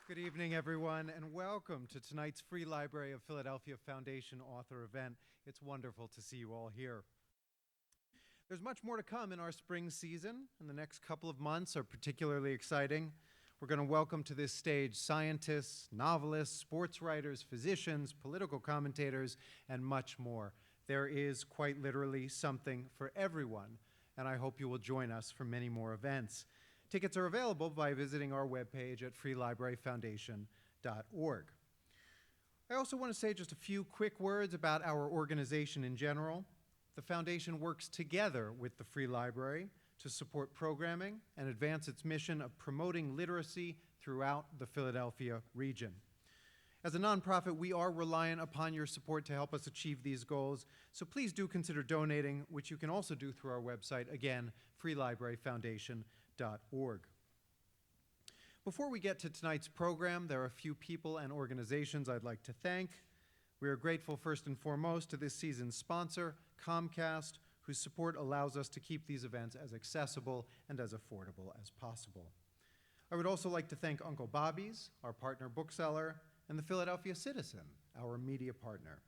Good evening, everyone, and welcome to tonight's Free Library of Philadelphia Foundation author event. It's wonderful to see you all here. There's much more to come in our spring season, and the next couple of months are particularly exciting. We're going to welcome to this stage scientists, novelists, sports writers, physicians, political commentators, and much more. There is quite literally something for everyone, and I hope you will join us for many more events. Tickets are available by visiting our webpage at freelibraryfoundation.org. I also want to say just a few quick words about our organization in general. The foundation works together with the Free Library to support programming and advance its mission of promoting literacy throughout the Philadelphia region. As a nonprofit, we are reliant upon your support to help us achieve these goals, so please do consider donating, which you can also do through our website, again, freelibraryfoundation.org. Before we get to tonight's program, there are a few people and organizations I'd like to thank. We are grateful first and foremost to this season's sponsor, Comcast, whose support allows us to keep these events as accessible and as affordable as possible. I would also like to thank Uncle Bobby's, our partner bookseller, and the Philadelphia Citizen, our media partner.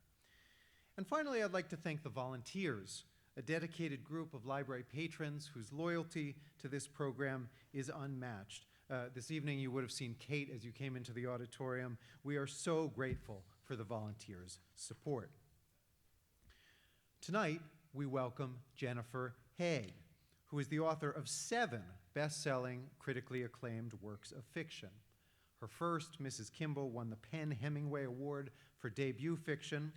And finally, I'd like to thank the volunteers, a dedicated group of library patrons whose loyalty to this program is unmatched. This evening you would have seen Kate as you came into the auditorium. We are so grateful for the volunteers' support. Tonight, we welcome Jennifer Haigh, who is the author of 7 best-selling, critically acclaimed works of fiction. Her first, Mrs. Kimball, won the PEN/Hemingway Award for debut fiction.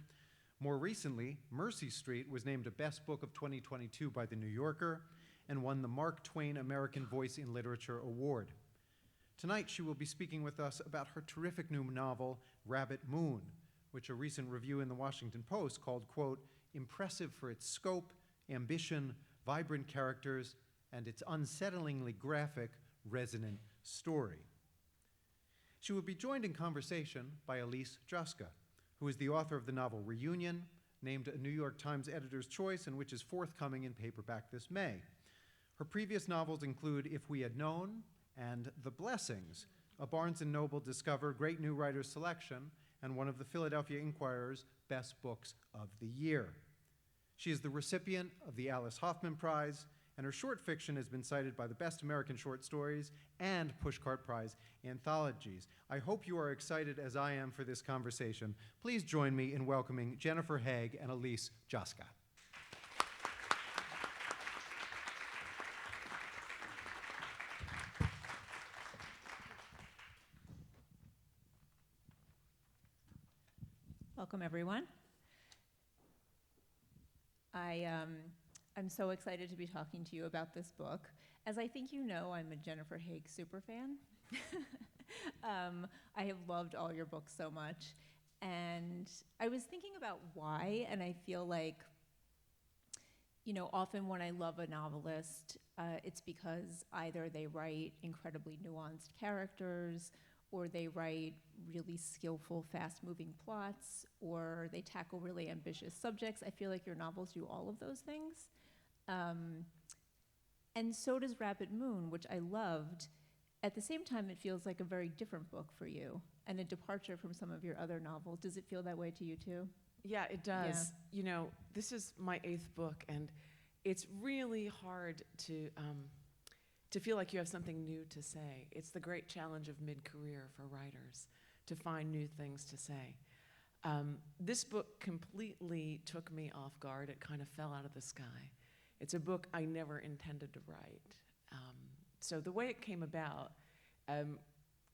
More recently, Mercy Street was named a Best Book of 2022 by The New Yorker and won the Mark Twain American Voice in Literature Award. Tonight, she will be speaking with us about her terrific new novel, Rabbit Moon, which a recent review in the Washington Post called, quote, impressive for its scope, ambition, vibrant characters, and its unsettlingly graphic, resonant story. She will be joined in conversation by Elise Juska, who is the author of the novel Reunion, named a New York Times Editor's Choice and which is forthcoming in paperback this May. Her previous novels include If We Had Known and The Blessings, a Barnes & Noble Discover Great New Writers selection and one of the Philadelphia Inquirer's best books of the year. She is the recipient of the Alice Hoffman Prize, and her short fiction has been cited by the Best American Short Stories and Pushcart Prize anthologies. I hope you are excited as I am for this conversation. Please join me in welcoming Jennifer Haigh and Elise Juska. Welcome, everyone. I'm so excited to be talking to you about this book. As I think you know, I'm a Jennifer Haigh superfan. I have loved all your books so much. And I was thinking about why, and I feel like, you know, often when I love a novelist, it's because either they write incredibly nuanced characters, or they write really skillful, fast-moving plots, or they tackle really ambitious subjects. I feel like your novels do all of those things. And so does Rabbit Moon, which I loved. At the same time, it feels like a very different book for you, and a departure from some of your other novels. Does it feel that way to you, too? Yeah, it does. Yeah. You know, this is my 8th book, and it's really hard to feel like you have something new to say. It's the great challenge of mid-career for writers, to find new things to say. This book completely took me off guard. It kind of fell out of the sky. It's a book I never intended to write. So the way it came about,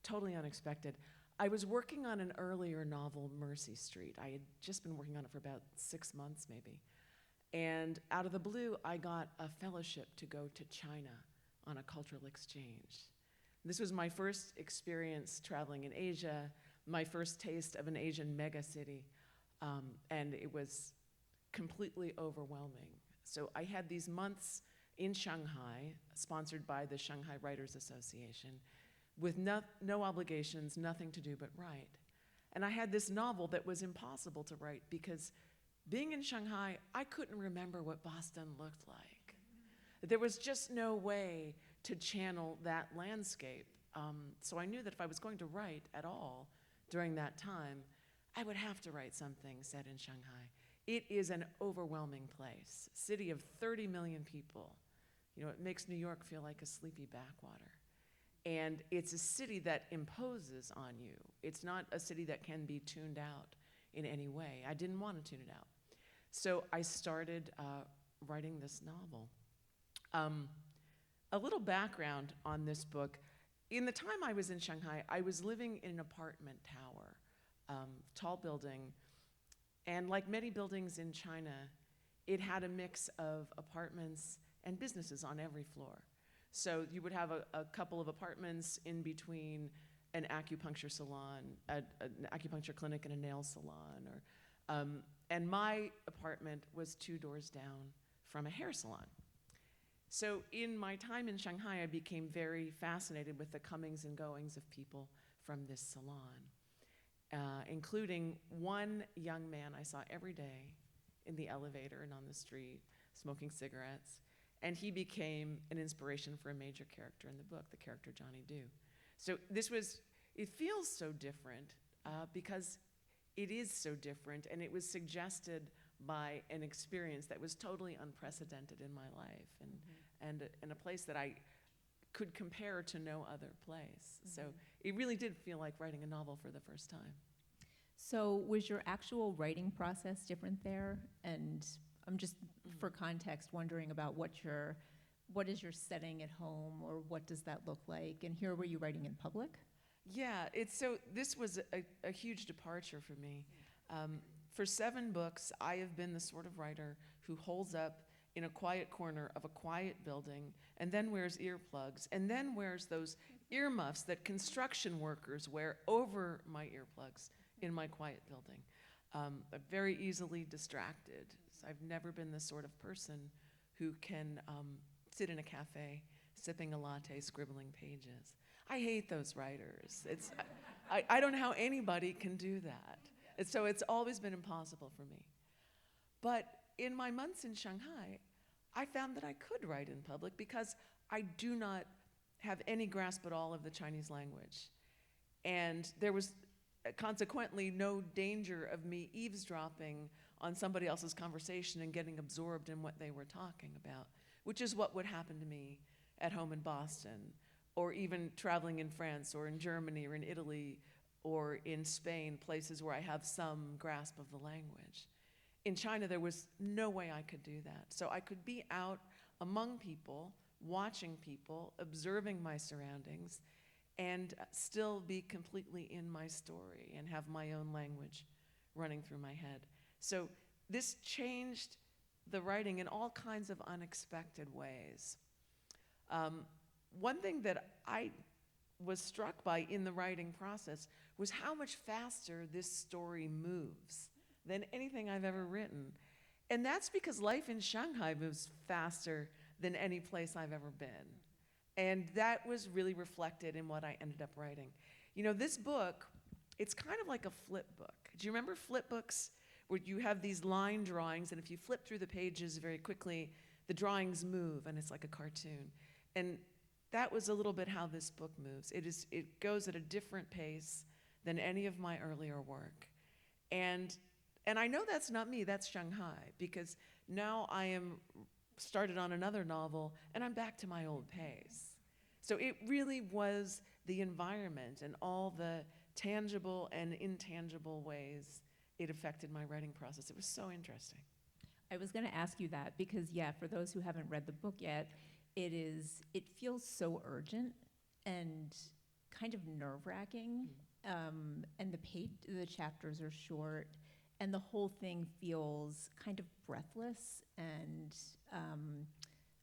totally unexpected. I was working on an earlier novel, Mercy Street. I had just been working on it for about 6 months, maybe. And out of the blue, I got a fellowship to go to China on a cultural exchange. This was my first experience traveling in Asia, my first taste of an Asian megacity, and it was completely overwhelming. So I had these months in Shanghai, sponsored by the Shanghai Writers Association, with no obligations, nothing to do but write. And I had this novel that was impossible to write because being in Shanghai, I couldn't remember what Boston looked like. There was just no way to channel that landscape. So I knew that if I was going to write at all during that time, I would have to write something set in Shanghai. It is an overwhelming place, city of 30 million people. You know, it makes New York feel like a sleepy backwater. And it's a city that imposes on you. It's not a city that can be tuned out in any way. I didn't want to tune it out. So I started writing this novel. A little background on this book. In the time I was in Shanghai, I was living in an apartment tower, tall building, and like many buildings in China, it had a mix of apartments and businesses on every floor. So you would have a couple of apartments in between an acupuncture salon, an acupuncture clinic and a nail salon, and my apartment was 2 doors down from a hair salon. So in my time in Shanghai, I became very fascinated with the comings and goings of people from this salon, including one young man I saw every day in the elevator and on the street, smoking cigarettes. And he became an inspiration for a major character in the book, the character Johnny Do. So it feels so different because it is so different, and it was suggested by an experience that was totally unprecedented in my life, and a place that I could compare to no other place. So it really did feel like writing a novel for the first time. So was your actual writing process different there? And I'm just, for context, wondering about what is your setting at home, or what does that look like? And here, were you writing in public? Yeah, this was a huge departure for me. For 7 books, I have been the sort of writer who holds up in a quiet corner of a quiet building and then wears earplugs and then wears those earmuffs that construction workers wear over my earplugs in my quiet building. I'm very easily distracted. So I've never been the sort of person who can sit in a cafe, sipping a latte, scribbling pages. I hate those writers. I don't know how anybody can do that. And so it's always been impossible for me. But in my months in Shanghai, I found that I could write in public because I do not have any grasp at all of the Chinese language. And there was consequently no danger of me eavesdropping on somebody else's conversation and getting absorbed in what they were talking about, which is what would happen to me at home in Boston, or even traveling in France or in Germany or in Italy or in Spain, places where I have some grasp of the language. In China, there was no way I could do that. So I could be out among people, watching people, observing my surroundings, and still be completely in my story and have my own language running through my head. So this changed the writing in all kinds of unexpected ways. One thing that I was struck by in the writing process was how much faster this story moves than anything I've ever written. And that's because life in Shanghai moves faster than any place I've ever been. And that was really reflected in what I ended up writing. You know, this book, it's kind of like a flip book. Do you remember flip books where you have these line drawings, and if you flip through the pages very quickly, the drawings move, and it's like a cartoon. And that was a little bit how this book moves. It goes at a different pace than any of my earlier work. And I know that's not me, that's Shanghai, because now I am started on another novel, and I'm back to my old pace. So it really was the environment and all the tangible and intangible ways it affected my writing process. It was so interesting. I was going to ask you that because, yeah, for those who haven't read the book yet, it feels so urgent and kind of nerve-wracking, and the chapters are short, and the whole thing feels kind of breathless, and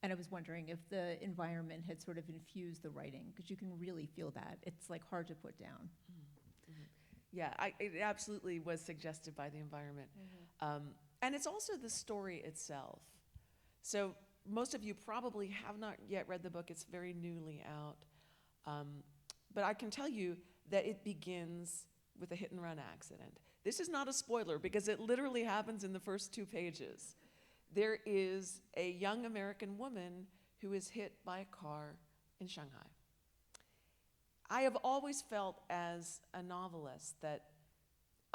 I was wondering if the environment had sort of infused the writing, because you can really feel that. It's like hard to put down. Yeah, it absolutely was suggested by the environment. And it's also the story itself. So most of you probably have not yet read the book. It's very newly out. But I can tell you that it begins with a hit-and-run accident. This is not a spoiler because it literally happens in the first 2 pages. There is a young American woman who is hit by a car in Shanghai. I have always felt as a novelist that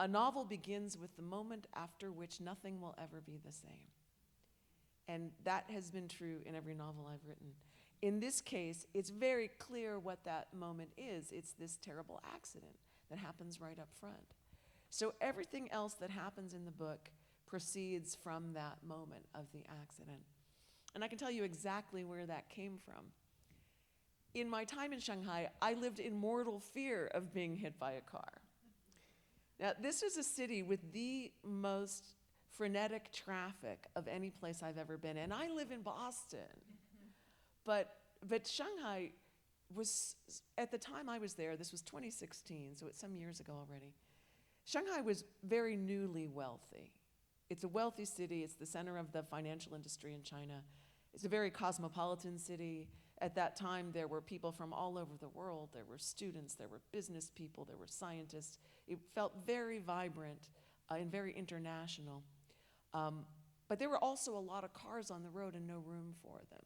a novel begins with the moment after which nothing will ever be the same. And that has been true in every novel I've written. In this case, it's very clear what that moment is. It's this terrible accident that happens right up front. So everything else that happens in the book proceeds from that moment of the accident. And I can tell you exactly where that came from. In my time in Shanghai, I lived in mortal fear of being hit by a car. Now, this is a city with the most frenetic traffic of any place I've ever been, and I live in Boston. But Shanghai was, at the time I was there, this was 2016, so it's some years ago already, Shanghai was very newly wealthy. It's a wealthy city. It's the center of the financial industry in China. It's a very cosmopolitan city. At that time, there were people from all over the world. There were students, there were business people, there were scientists. It felt very vibrant and very international. But there were also a lot of cars on the road and no room for them.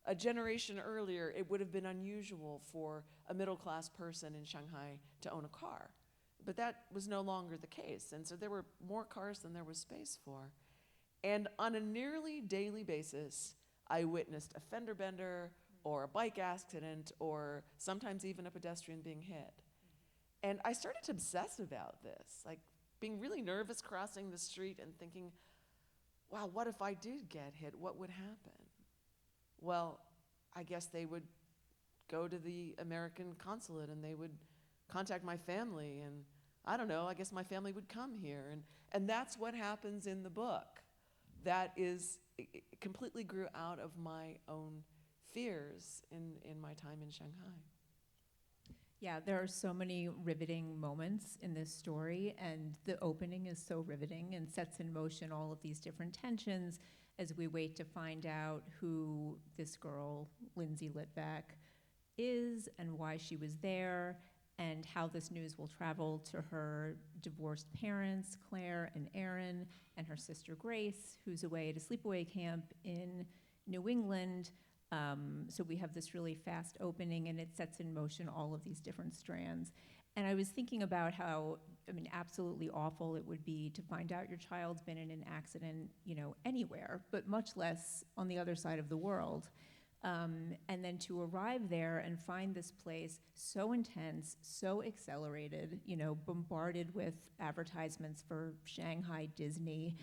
A generation earlier, it would have been unusual for a middle-class person in Shanghai to own a car. But that was no longer the case. And so there were more cars than there was space for. And on a nearly daily basis, I witnessed a fender bender or a bike accident or sometimes even a pedestrian being hit. And I started to obsess about this, like being really nervous crossing the street and thinking, wow, what if I did get hit? What would happen? Well, I guess they would go to the American consulate and they would contact my family, and I don't know, I guess my family would come here. And that's what happens in the book. That is, it completely grew out of my own fears in my time in Shanghai. Yeah, there are so many riveting moments in this story, and the opening is so riveting and sets in motion all of these different tensions as we wait to find out who this girl, Lindsey Litvak, is and why she was there, and how this news will travel to her divorced parents, Claire and Aaron, and her sister Grace, who's away at a sleepaway camp in New England. So we have this really fast opening, and it sets in motion all of these different strands. And I was thinking about how, absolutely awful it would be to find out your child's been in an accident, anywhere, but much less on the other side of the world. And then to arrive there and find this place so intense, so accelerated, bombarded with advertisements for Shanghai Disney,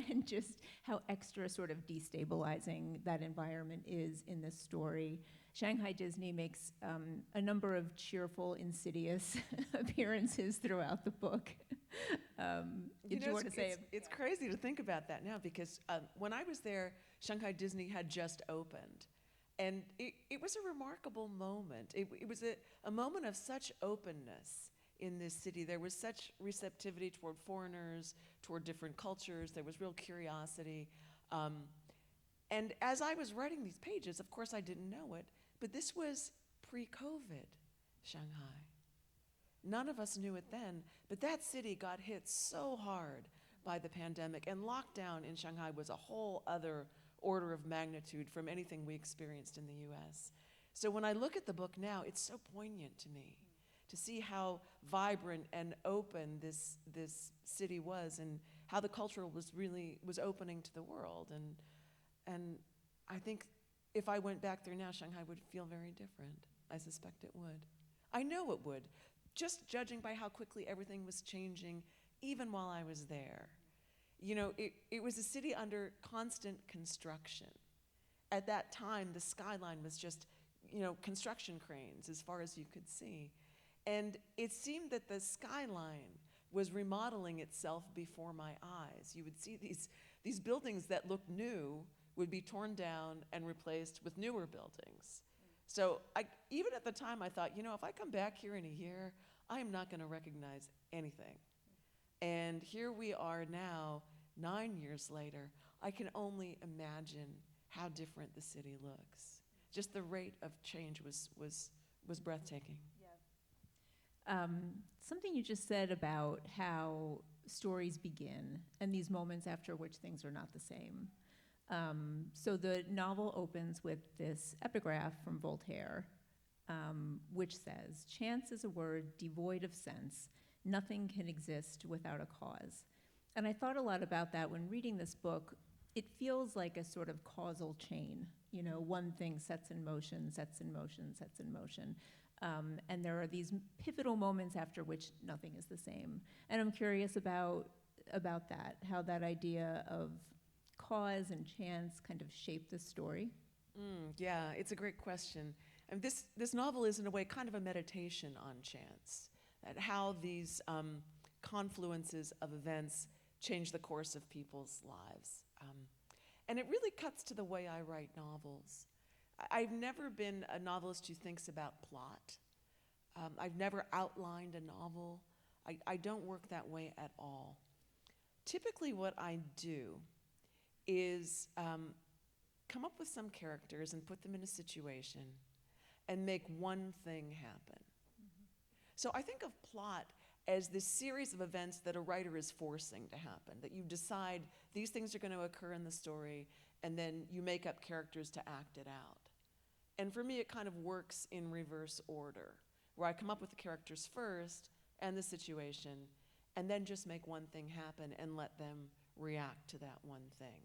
and just how extra sort of destabilizing that environment is in this story. Shanghai Disney makes a number of cheerful, insidious appearances throughout the book. Did you want to say? It's crazy to think about that now, because when I was there, Shanghai Disney had just opened. And it was a remarkable moment. It was a moment of such openness in this city. There was such receptivity toward foreigners, toward different cultures. There was real curiosity. And as I was writing these pages, of course I didn't know it, but this was pre-COVID Shanghai. None of us knew it then, but that city got hit so hard by the pandemic, and lockdown in Shanghai was a whole other order of magnitude from anything we experienced in the US. So when I look at the book now, it's so poignant to me to see how vibrant and open this city was, and how the culture was opening to the world. And I think if I went back there now, Shanghai would feel very different. I suspect it would. I know it would, just judging by how quickly everything was changing, even while I was there. It was a city under constant construction. At that time, the skyline was just, construction cranes as far as you could see. And it seemed that the skyline was remodeling itself before my eyes. You would see these buildings that looked new would be torn down and replaced with newer buildings. So even at the time, I thought, if I come back here in a year, I am not going to recognize anything. And here we are now, 9 years later. I can only imagine how different the city looks. Just the rate of change was breathtaking. Yeah. Something you just said about how stories begin and these moments after which things are not the same. So the novel opens with this epigraph from Voltaire, which says, "Chance is a word devoid of sense. Nothing can exist without a cause." And I thought a lot about that when reading this book. It feels like a sort of causal chain. You know, one thing sets in motion, sets in motion, sets in motion. And there are these pivotal moments after which nothing is the same. And I'm curious about that, how that idea of cause and chance kind of shape the story. Yeah, it's a great question. And this novel is, in a way, kind of a meditation on chance, at how these confluences of events change the course of people's lives. And it really cuts to the way I write novels. I've never been a novelist who thinks about plot. I've never outlined a novel. I don't work that way at all. Typically what I do is come up with some characters and put them in a situation and make one thing happen. So I think of plot as this series of events that a writer is forcing to happen, that you decide these things are going to occur in the story, and then you make up characters to act it out. And for me, it kind of works in reverse order, where I come up with the characters first and the situation, and then just make one thing happen and let them react to that one thing.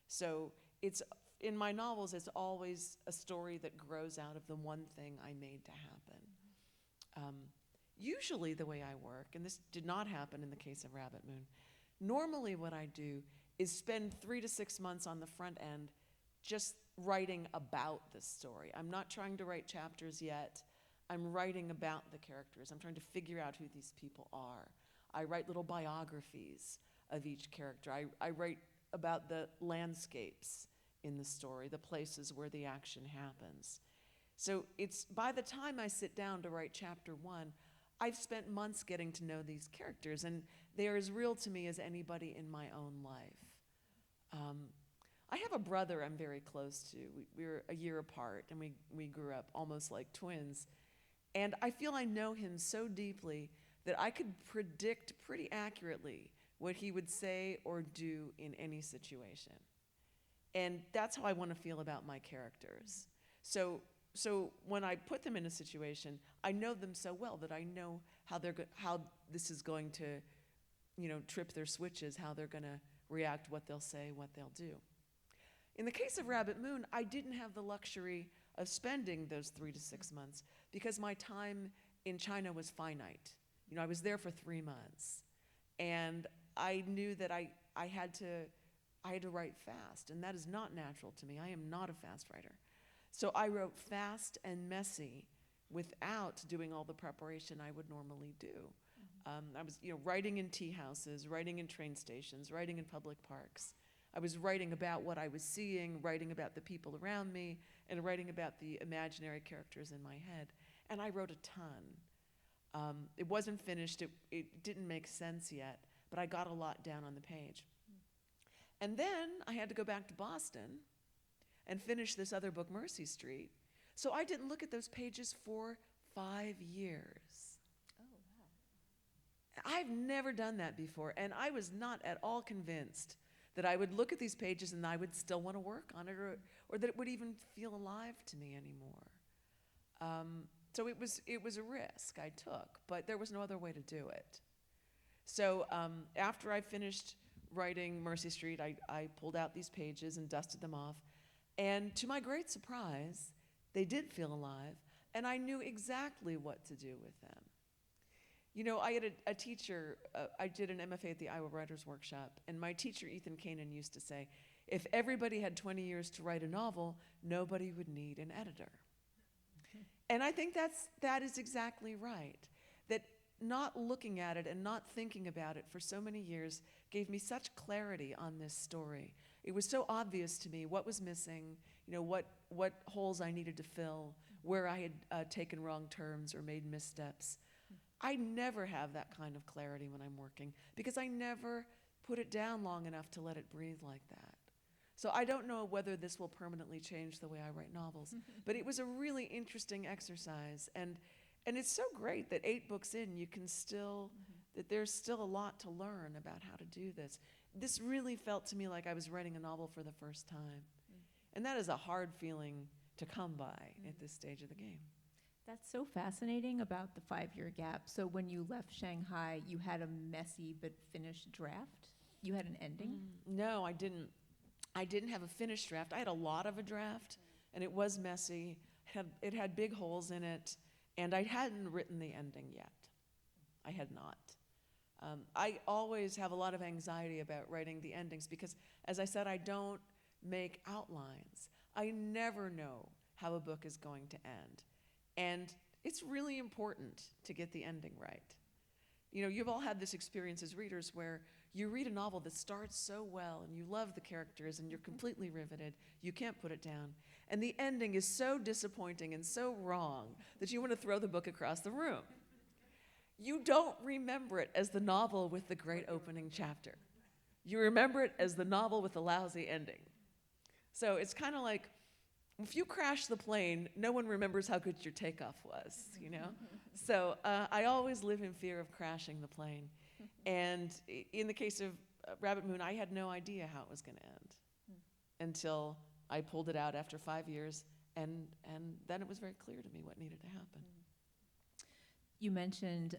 So it's, in my novels, it's always a story that grows out of the one thing I made to happen. Usually the way I work, and this did not happen in the case of Rabbit Moon, normally what I do is spend 3 to 6 months on the front end just writing about this story. I'm not trying to write chapters yet. I'm writing about the characters. I'm trying to figure out who these people are. I write little biographies of each character. I write about the landscapes in the story, the places where the action happens. So it's, by the time I sit down to write chapter 1, I've spent months getting to know these characters, and they are as real to me as anybody in my own life. I have a brother I'm very close to. We're a year apart, and we grew up almost like twins. And I feel I know him so deeply that I could predict pretty accurately what he would say or do in any situation. And that's how I want to feel about my characters. So when I put them in a situation, I know them so well that I know how this is going to, trip their switches, how they're going to react, what they'll say, what they'll do. In the case of Rabbit Moon, I didn't have the luxury of spending those 3 to 6 months because my time in China was finite. I was there for 3 months, and I knew that I had to write fast, and that is not natural to me. I am not a fast writer. So I wrote fast and messy without doing all the preparation I would normally do. I was writing in tea houses, writing in train stations, writing in public parks. I was writing about what I was seeing, writing about the people around me, and writing about the imaginary characters in my head. And I wrote a ton. It wasn't finished, it didn't make sense yet, but I got a lot down on the page. And then I had to go back to Boston and finish this other book, Mercy Street. So I didn't look at those pages for 5 years. Oh, wow. I've never done that before, and I was not at all convinced that I would look at these pages and I would still want to work on it, or that it would even feel alive to me anymore. So it was a risk I took, but there was no other way to do it. So after I finished writing Mercy Street, I pulled out these pages and dusted them off. And to my great surprise, they did feel alive, and I knew exactly what to do with them. I had a teacher, I did an MFA at the Iowa Writers Workshop, and my teacher, Ethan Kanan, used to say, if everybody had 20 years to write a novel, nobody would need an editor. And I think that is exactly right, that not looking at it and not thinking about it for so many years gave me such clarity on this story. It was so obvious to me what was missing, what holes I needed to fill, where I had taken wrong turns or made missteps. I never have that kind of clarity when I'm working because I never put it down long enough to let it breathe like that. So I don't know whether this will permanently change the way I write novels, but it was a really interesting exercise. And it's so great that 8 books in, you can still, that there's still a lot to learn about how to do this. This really felt to me like I was writing a novel for the first time. And that is a hard feeling to come by at this stage of the game. That's so fascinating about the 5-year gap. So when you left Shanghai, you had a messy but finished draft? You had an ending? No, I didn't. I didn't have a finished draft. I had a lot of a draft, and it was messy. It had big holes in it, and I hadn't written the ending yet. I had not. I always have a lot of anxiety about writing the endings because, as I said, I don't make outlines. I never know how a book is going to end. And it's really important to get the ending right. You know, you've all had this experience as readers where you read a novel that starts so well and you love the characters and you're completely riveted, you can't put it down. And the ending is so disappointing and so wrong that you want to throw the book across the room. You don't remember it as the novel with the great opening chapter. You remember it as the novel with the lousy ending. So it's kind of like, if you crash the plane, no one remembers how good your takeoff was, you know? So I always live in fear of crashing the plane. And in the case of Rabbit Moon, I had no idea how it was going to end until I pulled it out after 5 years, and then it was very clear to me what needed to happen. You mentioned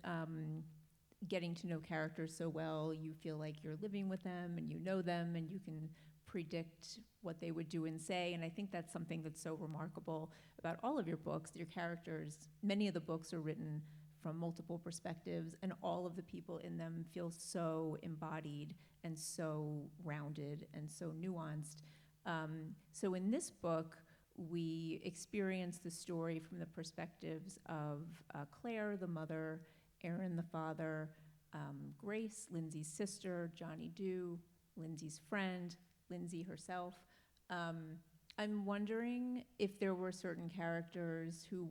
getting to know characters so well, you feel like you're living with them and you know them and you can predict what they would do and say. And I think that's something that's so remarkable about all of your books. Your characters, many of the books are written from multiple perspectives, and all of the people in them feel so embodied and so rounded and so nuanced. So in this book, we experience the story from the perspectives of Claire, the mother, Aaron, the father, Grace, Lindsey's sister, Johnny Dew, Lindsey's friend, Lindsey herself. I'm wondering if there were certain characters who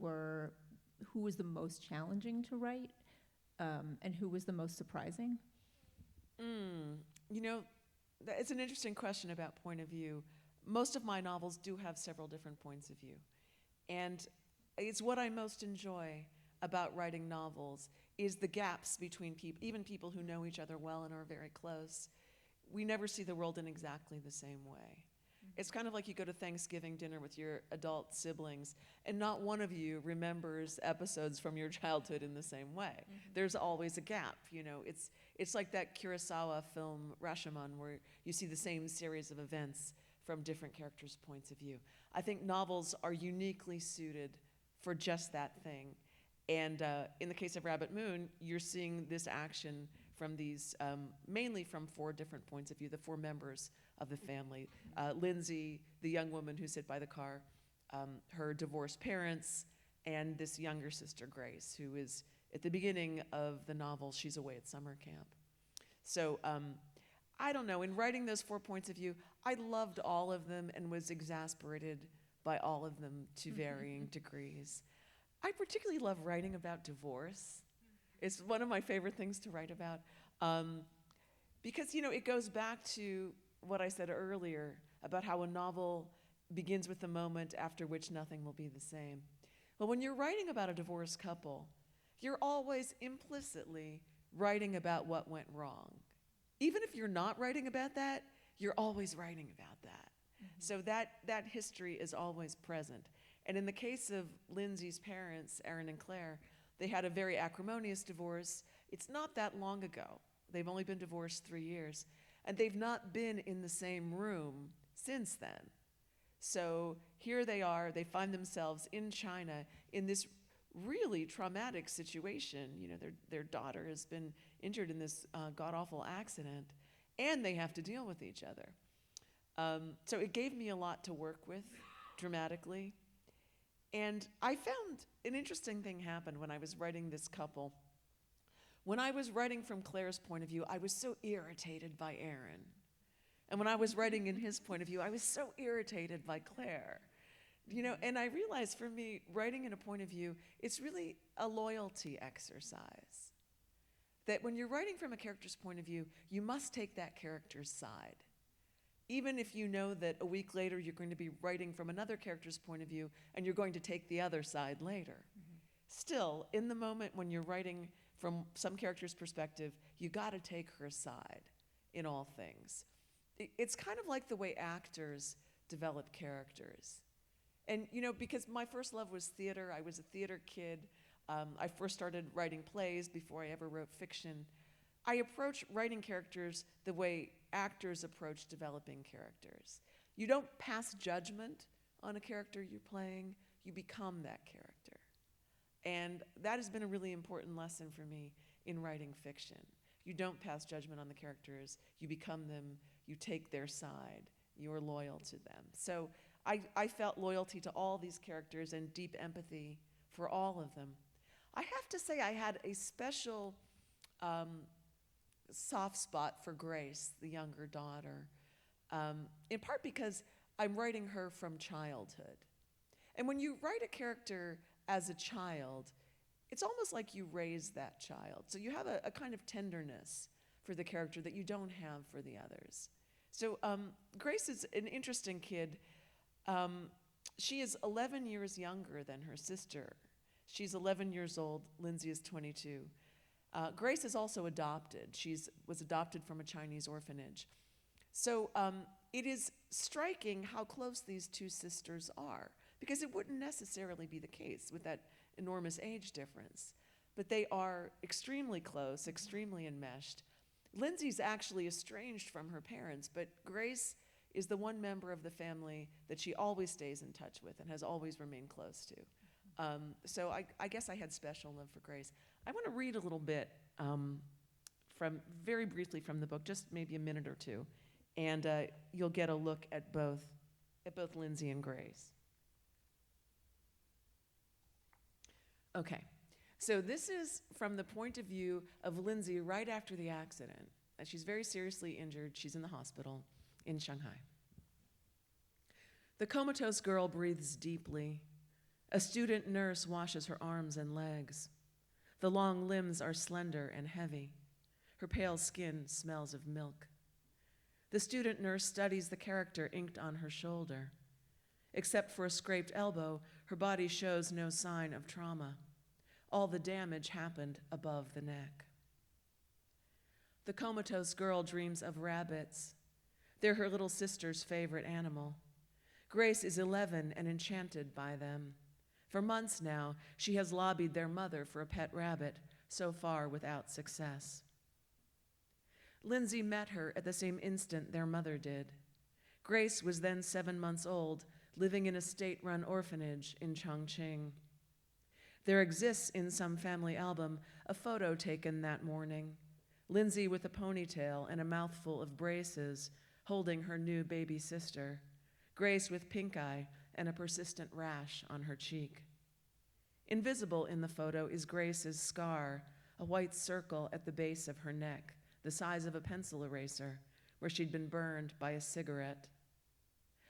was the most challenging to write, and who was the most surprising? You know, it's an interesting question about point of view. Most of my novels do have several different points of view. And it's what I most enjoy about writing novels is the gaps between people, even people who know each other well and are very close. We never see the world in exactly the same way. It's kind of like you go to Thanksgiving dinner with your adult siblings, and not one of you remembers episodes from your childhood in the same way. There's always a gap, you know. It's like that Kurosawa film, Rashomon, where you see the same series of events from different characters' points of view. I think novels are uniquely suited for just that thing. And in the case of Rabbit Moon, you're seeing this action from these, mainly from 4 different points of view, the 4 members of the family. Lindsey, the young woman who's hit by the car, her divorced parents, and this younger sister, Grace, who is, at the beginning of the novel, she's away at summer camp. So I don't know, in writing those 4 points of view, I loved all of them and was exasperated by all of them to varying degrees. I particularly love writing about divorce. It's one of my favorite things to write about, because, you know, it goes back to what I said earlier about how a novel begins with the moment after which nothing will be the same. Well, when you're writing about a divorced couple, you're always implicitly writing about what went wrong. Even if you're not writing about that, you're always writing about that. So that history is always present. And in the case of Lindsey's parents, Aaron and Claire, they had a very acrimonious divorce. It's not that long ago. They've only been divorced 3 years. And they've not been in the same room since then. So here they are, they find themselves in China in this really traumatic situation. You know, their daughter has been injured in this god-awful accident, and they have to deal with each other. So it gave me a lot to work with dramatically. And I found an interesting thing happened when I was writing this couple. When I was writing from Claire's point of view, I was so irritated by Aaron. And when I was writing in his point of view, I was so irritated by Claire. You know, and I realized for me, writing in a point of view, it's really a loyalty exercise. That when you're writing from a character's point of view, you must take that character's side. Even if you know that a week later you're going to be writing from another character's point of view and you're going to take the other side later. Still, in the moment when you're writing from some character's perspective, you got to take her side in all things. It's kind of like the way actors develop characters. And, because my first love was theater, I was a theater kid. I first started writing plays before I ever wrote fiction. I approach writing characters the way actors approach developing characters. You don't pass judgment on a character you're playing, you become that character. And that has been a really important lesson for me in writing fiction. You don't pass judgment on the characters, you become them, you take their side, you're loyal to them. So I felt loyalty to all these characters and deep empathy for all of them. I have to say I had a special soft spot for Grace, the younger daughter, in part because I'm writing her from childhood. And when you write a character as a child, it's almost like you raise that child. So you have a kind of tenderness for the character that you don't have for the others. So Grace is an interesting kid. She is 11 years younger than her sister. She's 11 years old. Lindsey is 22. Grace is also adopted. She was adopted from a Chinese orphanage. So it is striking how close these two sisters are, because it wouldn't necessarily be the case with that enormous age difference. But they are extremely close, extremely enmeshed. Lindsey's actually estranged from her parents, but Grace is the one member of the family that she always stays in touch with and has always remained close to. So I guess I had special love for Grace. I want to read a little bit very briefly from the book, just maybe a minute or two, and you'll get a look at both Lindsey and Grace. Okay, so this is from the point of view of Lindsey right after the accident. She's very seriously injured. She's in the hospital in Shanghai. The comatose girl breathes deeply. A student nurse washes her arms and legs. The long limbs are slender and heavy. Her pale skin smells of milk. The student nurse studies the character inked on her shoulder. Except for a scraped elbow, her body shows no sign of trauma. All the damage happened above the neck. The comatose girl dreams of rabbits. They're her little sister's favorite animal. Grace is 11 and enchanted by them. For months now, she has lobbied their mother for a pet rabbit, so far without success. Lindsey met her at the same instant their mother did. Grace was then 7 months old, living in a state-run orphanage in Chongqing. There exists in some family album a photo taken that morning, Lindsey with a ponytail and a mouthful of braces, holding her new baby sister, Grace with pink eye and a persistent rash on her cheek. Invisible in the photo is Grace's scar, a white circle at the base of her neck, the size of a pencil eraser, where she'd been burned by a cigarette.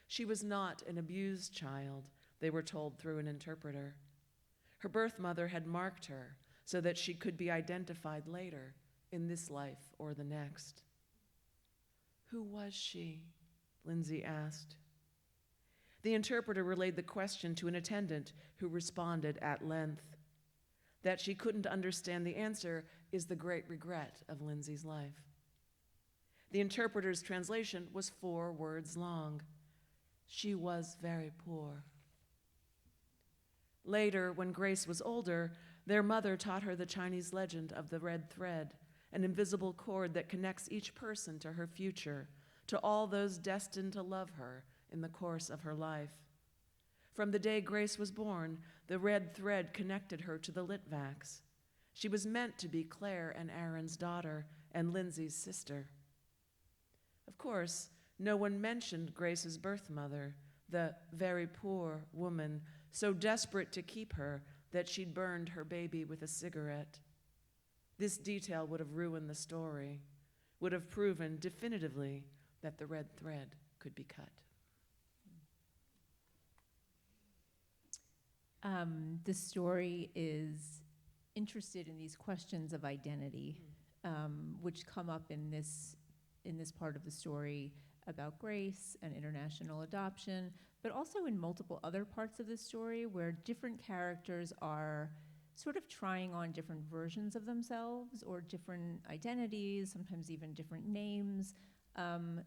She was not an abused child, they were told through an interpreter. Her birth mother had marked her so that she could be identified later in this life or the next. Who was she? Lindsey asked. The interpreter relayed the question to an attendant who responded at length. That she couldn't understand the answer is the great regret of Lindsey's life. The interpreter's translation was 4 words long. She was very poor. Later, when Grace was older, their mother taught her the Chinese legend of the red thread, an invisible cord that connects each person to her future, to all those destined to love her in the course of her life. From the day Grace was born, the red thread connected her to the Litvaks. She was meant to be Claire and Aaron's daughter and Lindsey's sister. Of course, no one mentioned Grace's birth mother, the very poor woman, so desperate to keep her that she'd burned her baby with a cigarette. This detail would have ruined the story, would have proven definitively that the red thread could be cut. The story is interested in these questions of identity, which come up in this part of the story about Grace and international adoption, but also in multiple other parts of the story where different characters are sort of trying on different versions of themselves or different identities, sometimes even different names.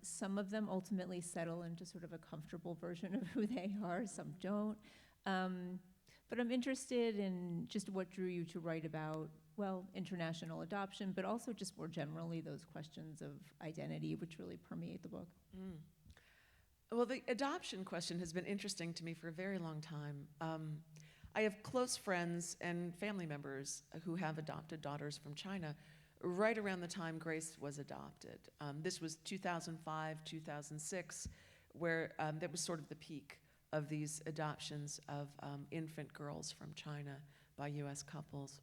Some of them ultimately settle into sort of a comfortable version of who they are, some don't. But I'm interested in just what drew you to write about, well, international adoption, but also just more generally those questions of identity, which really permeate the book. Well, the adoption question has been interesting to me for a very long time. I have close friends and family members who have adopted daughters from China right around the time Grace was adopted. This was 2005, 2006, where that was sort of the peak of these adoptions of infant girls from China by US couples.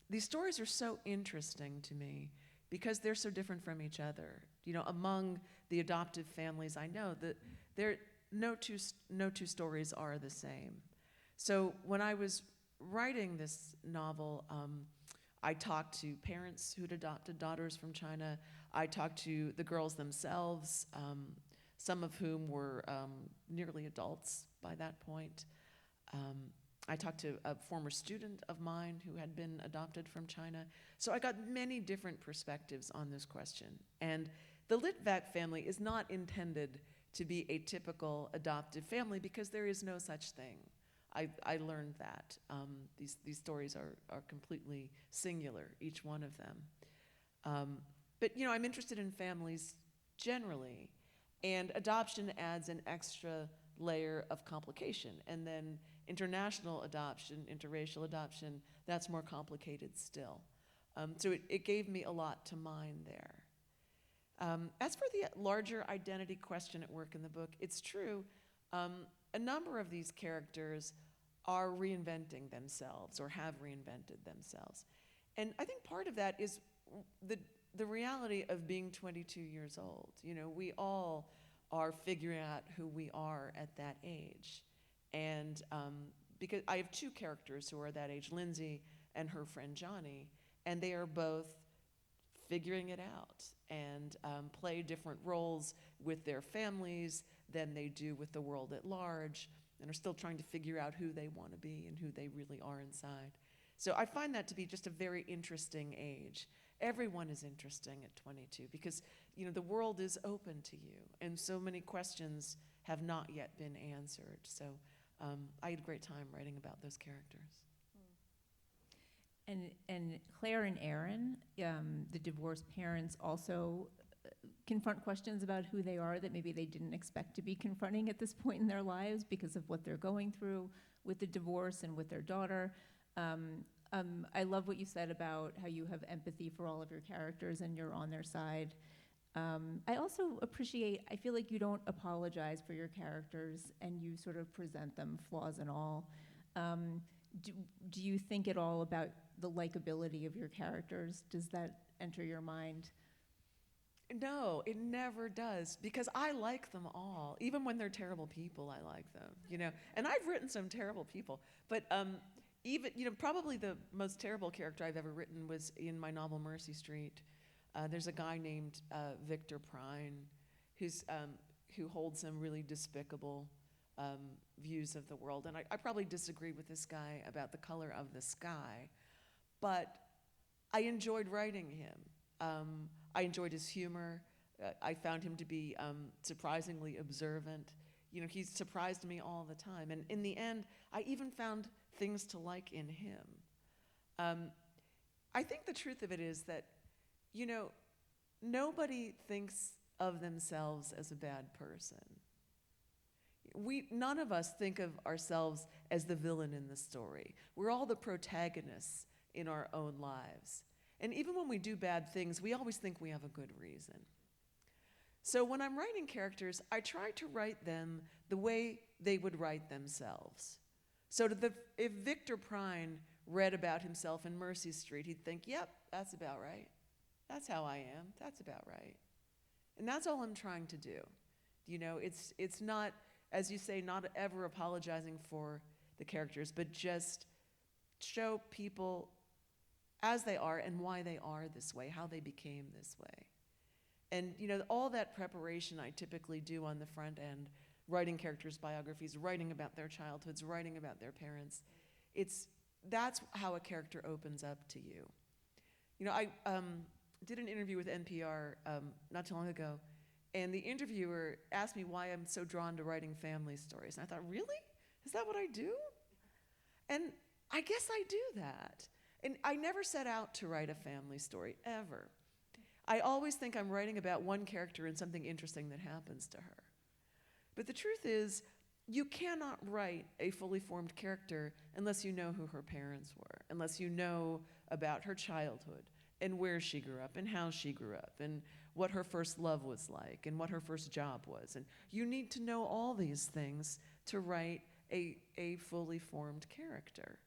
These stories are so interesting to me because they're so different from each other. You know, among the adoptive families I know, that no two stories are the same. So when I was writing this novel, I talked to parents who'd adopted daughters from China. I talked to the girls themselves, some of whom were nearly adults by that point. I talked to a former student of mine who had been adopted from China. So I got many different perspectives on this question. And the Litvak family is not intended to be a typical adoptive family because there is no such thing. I learned that. These stories are completely singular, each one of them. But you know, I'm interested in families generally, and adoption adds an extra layer of complication. And then international adoption, interracial adoption, that's more complicated still. So it gave me a lot to mine there. As for the larger identity question at work in the book, it's true, a number of these characters are reinventing themselves or have reinvented themselves. And I think part of that is the reality of being 22 years old. You know, we all are figuring out who we are at that age. And because I have two characters who are that age, Lindsey and her friend Johnny, and they are both figuring it out and play different roles with their families than they do with the world at large, and are still trying to figure out who they want to be and who they really are inside. So I find that to be just a very interesting age. Everyone is interesting at 22 because, you know, the world is open to you, and so many questions have not yet been answered. So I had a great time writing about those characters. And Claire and Aaron, the divorced parents, also confront questions about who they are that maybe they didn't expect to be confronting at this point in their lives because of what they're going through with the divorce and with their daughter. I love what you said about how you have empathy for all of your characters and you're on their side. I also appreciate, I feel like you don't apologize for your characters and you sort of present them, flaws and all. Do you think at all about the likability of your characters? Does that enter your mind? No, it never does, because I like them all. Even when they're terrible people, I like them, you know. And I've written some terrible people, but even, you know, probably the most terrible character I've ever written was in my novel Mercy Street. There's a guy named Victor Prine who holds some really despicable views of the world. And I probably disagree with this guy about the color of the sky, but I enjoyed writing him. I enjoyed his humor. I found him to be surprisingly observant. You know, he's surprised me all the time. And in the end, I even found things to like in him. I think the truth of it is that, you know, nobody thinks of themselves as a bad person. None of us think of ourselves as the villain in the story. We're all the protagonists in our own lives. And even when we do bad things, we always think we have a good reason. So when I'm writing characters, I try to write them the way they would write themselves. So if Victor Prine read about himself in Mercy Street, he'd think, yep, that's about right. That's how I am. That's about right. And that's all I'm trying to do. You know, it's not, as you say, not ever apologizing for the characters, but just show people as they are and why they are this way, how they became this way. And, you know, all that preparation I typically do on the front end, writing characters' biographies, writing about their childhoods, writing about their parents, that's how a character opens up to you. You know, did an interview with NPR not too long ago, and the interviewer asked me why I'm so drawn to writing family stories. And I thought, really? Is that what I do? And I guess I do that. And I never set out to write a family story, ever. I always think I'm writing about one character and something interesting that happens to her. But the truth is, you cannot write a fully formed character unless you know who her parents were, unless you know about her childhood and where she grew up and how she grew up and what her first love was like and what her first job was. And you need to know all these things to write a fully formed character.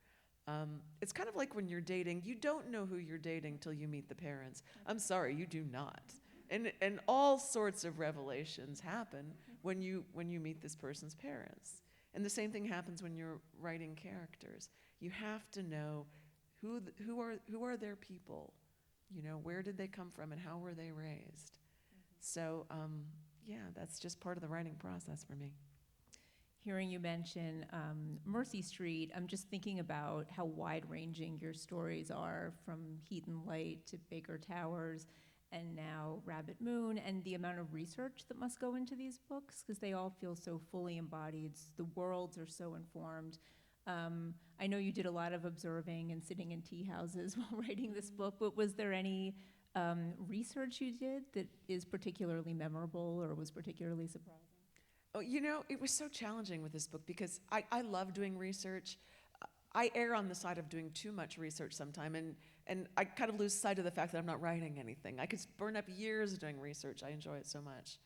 It's kind of like when you're dating, you don't know who you're dating till you meet the parents. I'm sorry, you do not. And all sorts of revelations happen when you meet this person's parents. And the same thing happens when you're writing characters. You have to know who are their people, where did they come from and how were they raised. So yeah, that's just part of the writing process for me. Hearing you mention Mercy Street, I'm just thinking about how wide-ranging your stories are, from Heat and Light to Baker Towers, and now Rabbit Moon, and the amount of research that must go into these books, because they all feel so fully embodied. The worlds are so informed. I know you did a lot of observing and sitting in tea houses while writing this book, but was there any research you did that is particularly memorable or was particularly surprising? Oh, it was so challenging with this book because I love doing research. I err on the side of doing too much research sometime, and I kind of lose sight of the fact that I'm not writing anything. I could burn up years doing research. I enjoy it so much.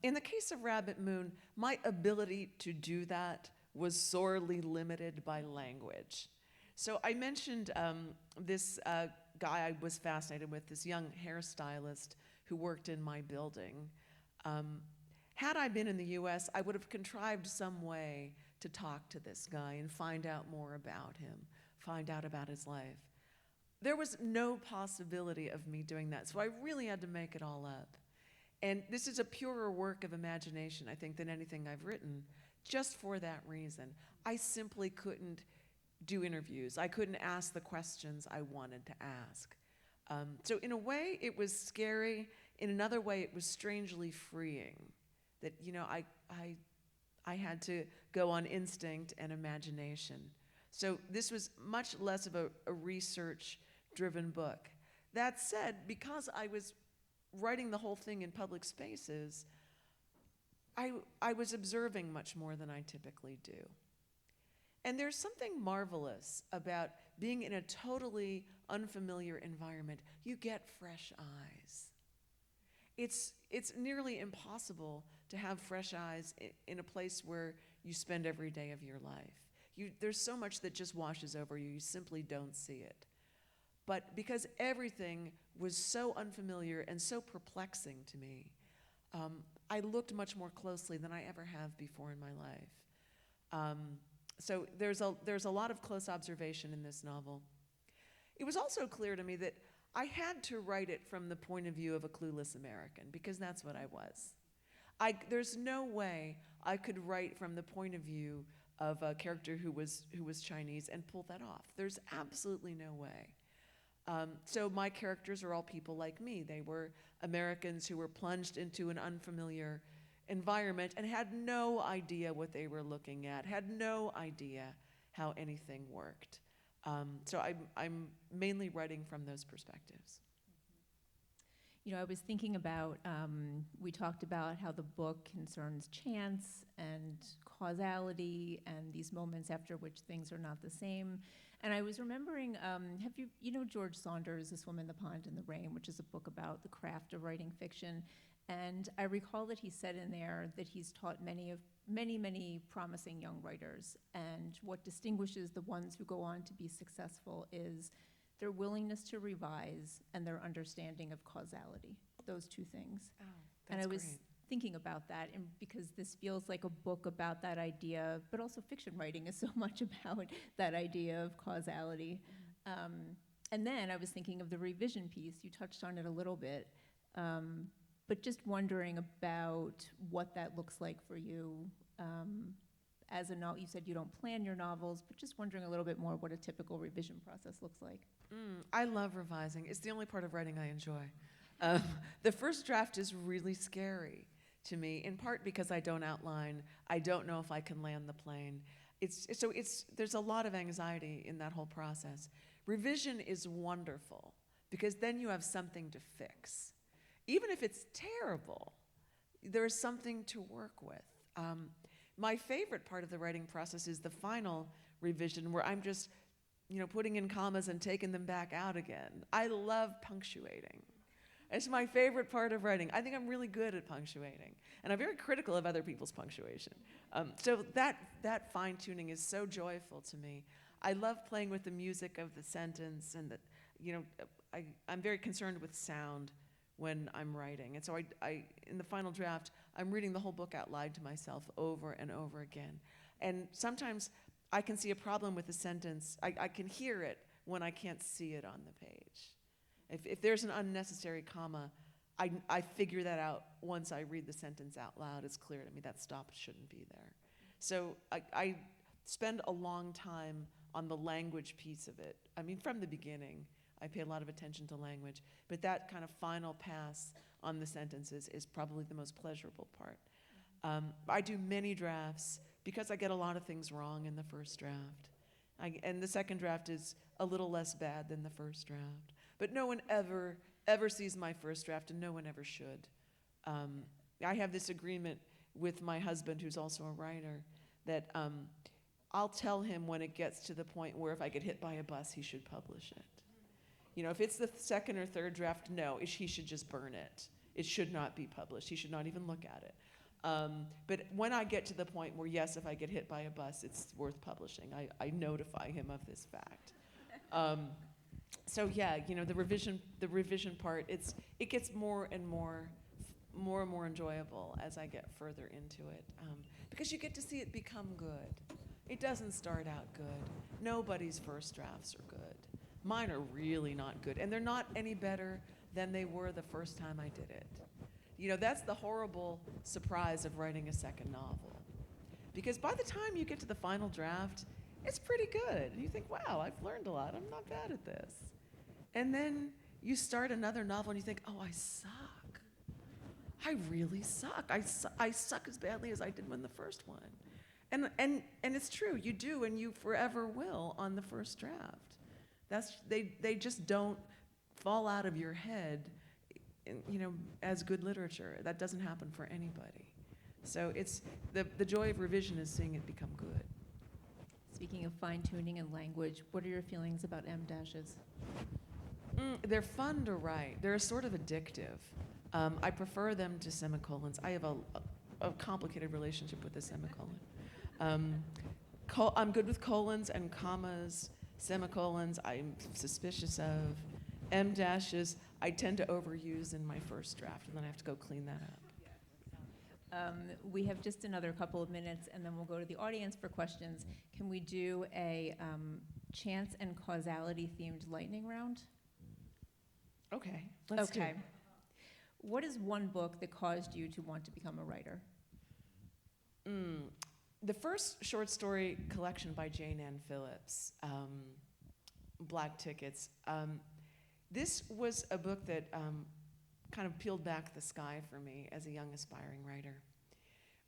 In the case of Rabbit Moon, my ability to do that was sorely limited by language. So I mentioned this guy I was fascinated with, this young hairstylist who worked in my building. Had I been in the US, I would have contrived some way to talk to this guy and find out more about him, find out about his life. There was no possibility of me doing that, so I really had to make it all up. And this is a purer work of imagination, I think, than anything I've written, just for that reason. I simply couldn't do interviews. I couldn't ask the questions I wanted to ask. So in a way, it was scary. In another way, it was strangely freeing. That, I had to go on instinct and imagination. So this was much less of a research-driven book. That said, because I was writing the whole thing in public spaces, I was observing much more than I typically do. And there's something marvelous about being in a totally unfamiliar environment. You get fresh eyes. It's nearly impossible to have fresh eyes in a place where you spend every day of your life. There's so much that just washes over you, you simply don't see it. But because everything was so unfamiliar and so perplexing to me, I looked much more closely than I ever have before in my life. So there's a lot of close observation in this novel. It was also clear to me that I had to write it from the point of view of a clueless American, because that's what I was. There's no way I could write from the point of view of a character who was Chinese and pull that off. There's absolutely no way. So my characters are all people like me. They were Americans who were plunged into an unfamiliar environment and had no idea what they were looking at, had no idea how anything worked. So I'm mainly writing from those perspectives. I was thinking about, we talked about how the book concerns chance and causality and these moments after which things are not the same. And I was remembering, have you, George Saunders' This Woman, the Pond, and the Rain, which is a book about the craft of writing fiction. And I recall that he said in there that he's taught many promising young writers. And what distinguishes the ones who go on to be successful is their willingness to revise and their understanding of causality, those two things. Oh, and I was great. Thinking about that, and because this feels like a book about that idea, but also fiction writing is so much about that idea of causality. And then I was thinking of the revision piece. You touched on it a little bit. But just wondering about what that looks like for you, as a novel, you said you don't plan your novels, but just wondering a little bit more what a typical revision process looks like. I love revising. It's the only part of writing I enjoy. The first draft is really scary to me, in part because I don't outline. I don't know if I can land the plane. There's a lot of anxiety in that whole process. Revision is wonderful because then you have something to fix. Even if it's terrible, there's something to work with. My favorite part of the writing process is the final revision where I'm just, putting in commas and taking them back out again. I love punctuating. It's my favorite part of writing. I think I'm really good at punctuating, and I'm very critical of other people's punctuation. So that fine-tuning is so joyful to me. I love playing with the music of the sentence, and I'm very concerned with sound when I'm writing. And so I in the final draft, I'm reading the whole book out loud to myself over and over again. And sometimes I can see a problem with the sentence. I can hear it when I can't see it on the page. If there's an unnecessary comma, I figure that out once I read the sentence out loud. It's clear to me that stop shouldn't be there. So I spend a long time on the language piece of it. I mean, from the beginning, I pay a lot of attention to language, but that kind of final pass on the sentences is probably the most pleasurable part. I do many drafts because I get a lot of things wrong in the first draft. And the second draft is a little less bad than the first draft. But no one ever sees my first draft, and no one ever should. I have this agreement with my husband, who's also a writer, that I'll tell him when it gets to the point where if I get hit by a bus, he should publish it. If it's the second or third draft, no, he should just burn it. It should not be published. He should not even look at it. But when I get to the point where, yes, if I get hit by a bus, it's worth publishing, I notify him of this fact. So yeah, the revision part, it gets more and more enjoyable as I get further into it, because you get to see it become good. It doesn't start out good. Nobody's first drafts are good. Mine are really not good, and they're not any better than they were the first time I did it. That's the horrible surprise of writing a second novel, because by the time you get to the final draft, it's pretty good. And you think, wow, I've learned a lot. I'm not bad at this. And then you start another novel and you think, oh, I suck. I really suck. I suck as badly as I did when the first one. And it's true, you do, and you forever will on the first draft. They just don't fall out of your head, as good literature. That doesn't happen for anybody. So it's the joy of revision is seeing it become good. Speaking of fine-tuning and language, what are your feelings about M-dashes? They're fun to write. They're sort of addictive. I prefer them to semicolons. I have a complicated relationship with the semicolon. I'm good with colons and commas. Semicolons I'm suspicious of. M-dashes I tend to overuse in my first draft, and then I have to go clean that up. We have just another couple of minutes, and then we'll go to the audience for questions. Can we do a chance and causality themed lightning round? Okay, let's do it. What is one book that caused you to want to become a writer? The first short story collection by Jane Ann Phillips, Black Tickets. This was a book that kind of peeled back the sky for me as a young aspiring writer.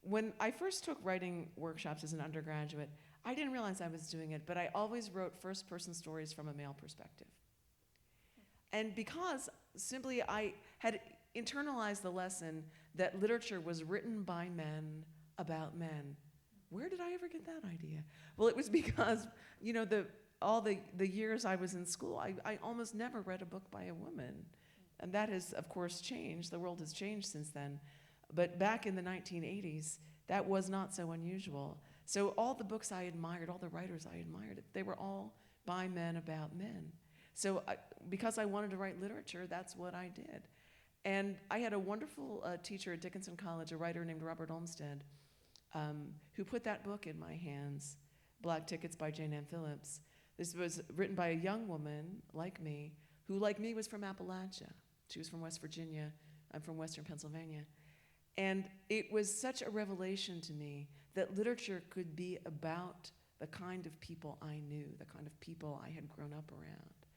When I first took writing workshops as an undergraduate, I didn't realize I was doing it, but I always wrote first-person stories from a male perspective. And because simply I had internalized the lesson that literature was written by men about men. Where did I ever get that idea? Well, it was because, all the years I was in school, I almost never read a book by a woman. And that has, of course, changed. The world has changed since then. But back in the 1980s, that was not so unusual. So all the books I admired, all the writers I admired, they were all by men about men. So because I wanted to write literature, that's what I did. And I had a wonderful teacher at Dickinson College, a writer named Robert Olmsted, who put that book in my hands, Black Tickets by Jane Ann Phillips. This was written by a young woman like me, who like me was from Appalachia. She was from West Virginia. I'm from Western Pennsylvania. And it was such a revelation to me that literature could be about the kind of people I knew, the kind of people I had grown up around.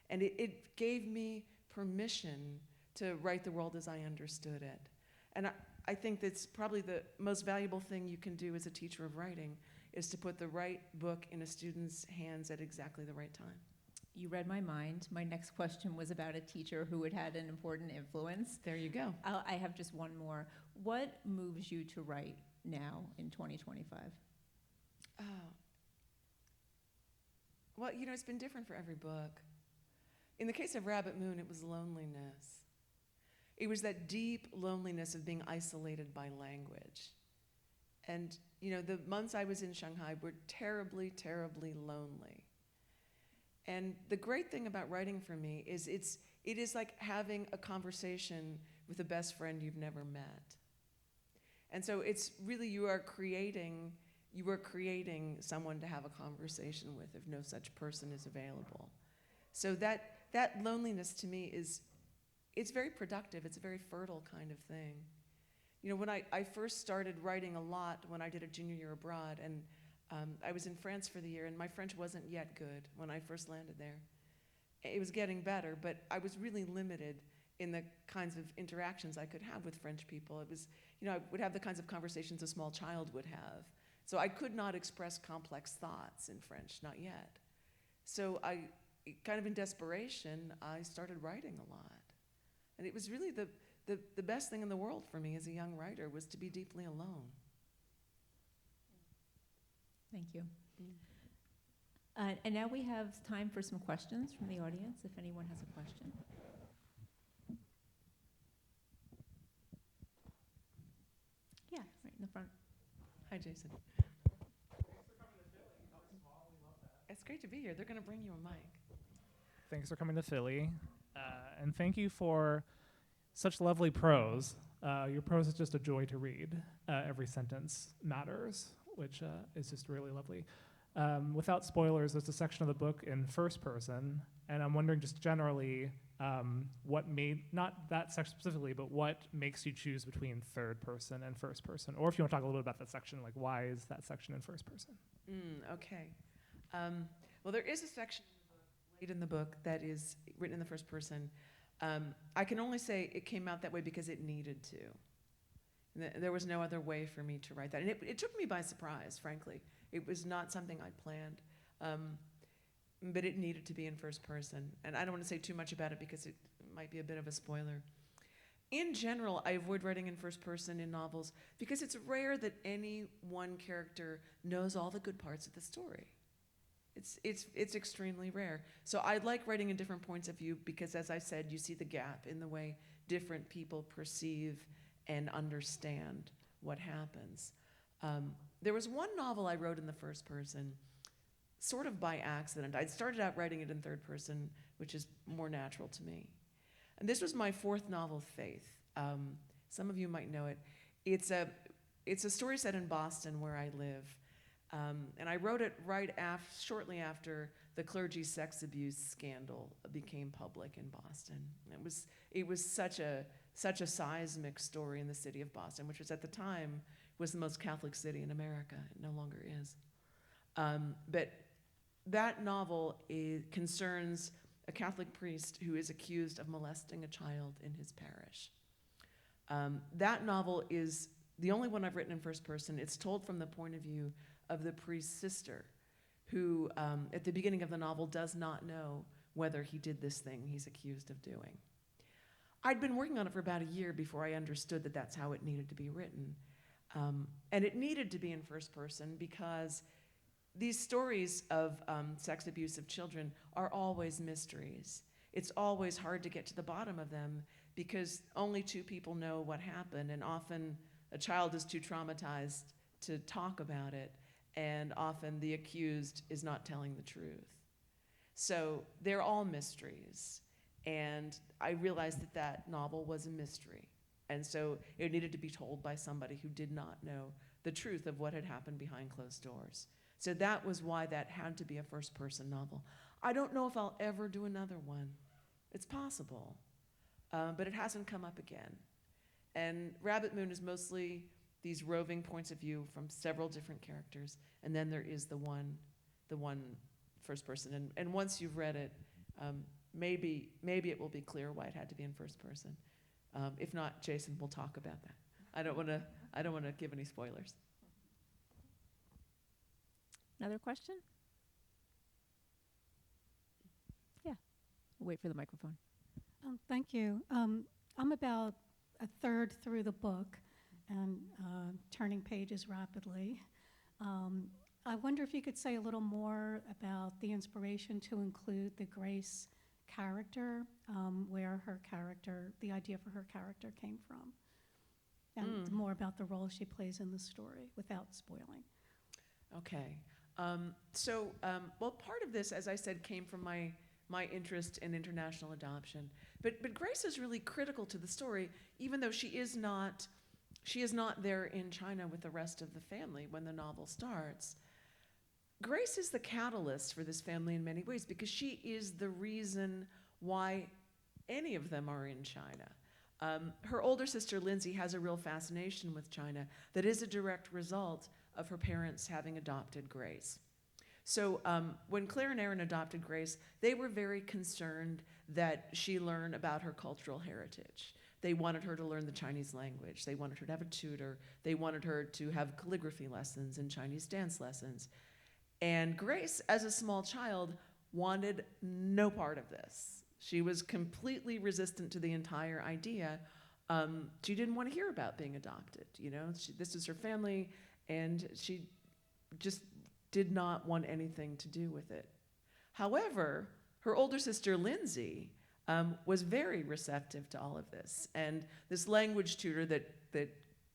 And it gave me permission to write the world as I understood it. And I think that's probably the most valuable thing you can do as a teacher of writing, is to put the right book in a student's hands at exactly the right time. You read my mind. My next question was about a teacher who had had an important influence. There you go. I have just one more. What moves you to write now in 2025? Oh. Well, you know, it's been different for every book. In the case of Rabbit Moon, it was loneliness. It was that deep loneliness of being isolated by language. And, you know, the months I was in Shanghai were terribly, terribly lonely. And the great thing about writing for me is it is like having a conversation with a best friend you've never met. And so it's really, you are creating someone to have a conversation with if no such person is available. So that loneliness to me it's very productive. It's a very fertile kind of thing. You know, when I first started writing a lot when I did a junior year abroad, and I was in France for the year, and my French wasn't yet good when I first landed there. It was getting better, but I was really limited in the kinds of interactions I could have with French people. It was, you know, I would have the kinds of conversations a small child would have. So I could not express complex thoughts in French, not yet. So kind of in desperation, I started writing a lot. And it was really the best thing in the world for me as a young writer, was to be deeply alone. Thank you. And now we have time for some questions from the audience, if anyone has a question. Yeah, right in the front. Hi, Jason. It's great to be here. They're going to bring you a mic. Thanks for coming to Philly. And thank you for such lovely prose. Your prose is just a joy to read. Every sentence matters, which is just really lovely. Without spoilers, there's a section of the book in first person, and I'm wondering just generally what made, not that section specifically, but what makes you choose between third person and first person? Or if you want to talk a little bit about that section, like why is that section in first person? Okay. Well, there is a section late in the book that is written in the first person. I can only say it came out that way because it needed to. There was no other way for me to write that. And it took me by surprise, frankly. It was not something I'd planned. But it needed to be in first person. And I don't want to say too much about it because it might be a bit of a spoiler. In general, I avoid writing in first person in novels because it's rare that any one character knows all the good parts of the story. It's extremely rare. So I like writing in different points of view because, as I said, you see the gap in the way different people perceive and understand what happens. There was one novel I wrote in the first person, sort of by accident. I'd started out writing it in third person, which is more natural to me. And this was my fourth novel, Faith. Some of you might know it. It's a story set in Boston, where I live. And I wrote it shortly after the clergy sex abuse scandal became public in Boston. It was such a seismic story in the city of Boston, which was at the time was the most Catholic city in America. It no longer is. But that novel concerns a Catholic priest who is accused of molesting a child in his parish. That novel is the only one I've written in first person. It's told from the point of view of the priest's sister, who at the beginning of the novel does not know whether he did this thing he's accused of doing. I'd been working on it for about a year before I understood that that's how it needed to be written. And it needed to be in first person because these stories of sex abuse of children are always mysteries. It's always hard to get to the bottom of them because only two people know what happened, and often a child is too traumatized to talk about it, and often the accused is not telling the truth. So they're all mysteries, and I realized that that novel was a mystery, and so it needed to be told by somebody who did not know the truth of what had happened behind closed doors. So that was why that had to be a first-person novel. I don't know if I'll ever do another one. It's possible, but it hasn't come up again. And Rabbit Moon is mostly these roving points of view from several different characters, and then there is the one first person. And once you've read it, maybe it will be clear why it had to be in first person. If not, Jason will talk about that. I don't want to give any spoilers. Another question? Yeah. We'll wait for the microphone. Thank you. I'm about a third through the book and turning pages rapidly. I wonder if you could say a little more about the inspiration to include the Grace character, where her character, the idea for her character came from, and more about the role she plays in the story without spoiling. Okay. Well, part of this, as I said, came from my interest in international adoption. But Grace is really critical to the story, even though she is not there in China with the rest of the family when the novel starts. Grace is the catalyst for this family in many ways because she is the reason why any of them are in China. Her older sister, Lindsey, has a real fascination with China that is a direct result of her parents having adopted Grace. So when Claire and Aaron adopted Grace, they were very concerned that she learn about her cultural heritage. They wanted her to learn the Chinese language. They wanted her to have a tutor. They wanted her to have calligraphy lessons and Chinese dance lessons. And Grace, as a small child, wanted no part of this. She was completely resistant to the entire idea. She didn't want to hear about being adopted. This is her family, and she just did not want anything to do with it. However, her older sister, Lindsey, was very receptive to all of this. And this language tutor that